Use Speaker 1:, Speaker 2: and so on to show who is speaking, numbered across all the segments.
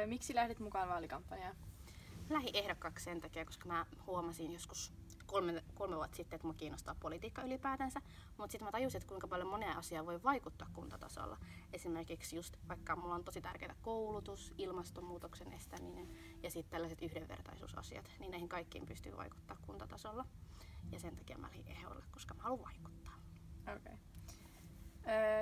Speaker 1: Miksi lähdit mukaan vaalikampanjaan?
Speaker 2: Lähdin ehdokkaaksi sen takia, koska mä huomasin joskus kolme vuotta sitten, että mua kiinnostaa politiikka ylipäätänsä, mutta sitten mä tajusin, että kuinka paljon monia asiaa voi vaikuttaa kuntatasolla. Esimerkiksi just vaikka mulla on tosi tärkeää koulutus, ilmastonmuutoksen estäminen ja sitten tällaiset yhdenvertaisuusasiat, niin näihin kaikkiin pystyy vaikuttaa kuntatasolla. Ja sen takia mä lähdin ehdolle, koska mä haluan vaikuttaa.
Speaker 1: Okay.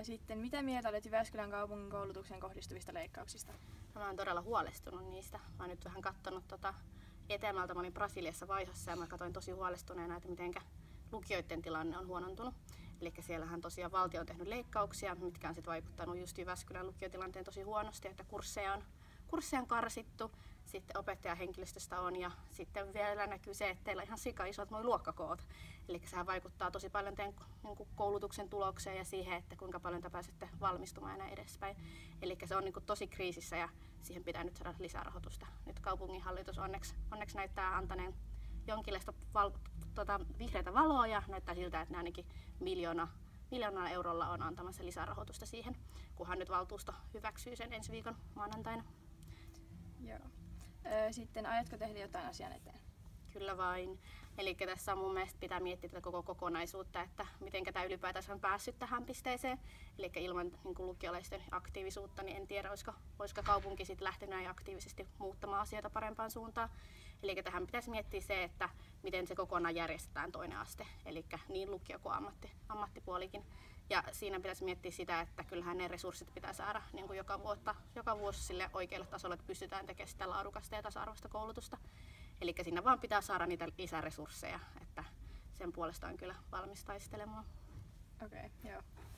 Speaker 1: Sitten, mitä mieltä olet Jyväskylän kaupungin koulutukseen kohdistuvista leikkauksista?
Speaker 2: No, mä oon todella huolestunut niistä. Mä oon nyt vähän katsonut etäämältä. Mä olin Brasiliassa vaihossa ja mä katsoin tosi huolestuneena, että miten lukioiden tilanne on huonontunut. Eli siellähän tosiaan valtio on tehnyt leikkauksia, mitkä on sitten vaikuttanut just Jyväskylän lukiotilanteen tosi huonosti, että kursseja on karsittu, sitten opettajahenkilöstöstä on ja sitten vielä näkyy se, että teillä on ihan sika isot luokkakoot. Eli sehän vaikuttaa tosi paljon teidän koulutuksen tulokseen ja siihen, että kuinka paljon te pääsette valmistumaan ja näin edespäin. Eli se on tosi kriisissä ja siihen pitää nyt saada lisää rahoitusta. Nyt kaupunginhallitus onneksi näyttää antaneen jonkinlaista vihreätä valoa ja näyttää siltä, että ne ainakin miljoonalla eurolla on antamassa lisärahoitusta siihen, kunhan nyt valtuusto hyväksyy sen ensi viikon maanantaina.
Speaker 1: Joo. Sitten aiotko tehdä jotain asian eteen?
Speaker 2: Kyllä vain. Eli tässä mun mielestä pitää miettiä tätä koko kokonaisuutta, että miten tämä ylipäätänsä on päässyt tähän pisteeseen. Eli ilman lukiolaisten aktiivisuutta, niin en tiedä, olisiko kaupunki sitten lähtenyt aktiivisesti muuttamaan asioita parempaan suuntaan. Eli tähän pitäisi miettiä se, että miten se kokonaan järjestetään toinen aste, eli niin lukio kuin ammattipuolikin. Ja siinä pitäisi miettiä sitä, että kyllähän ne resurssit pitää saada niin kuin joka vuosi sille oikealle tasolle, että pystytään tekemään sitä laadukasta ja tasa-arvoista koulutusta. Eli siinä vaan pitää saada niitä lisäresursseja, että sen puolesta on kyllä valmis taistelemaan.
Speaker 1: Okei, joo.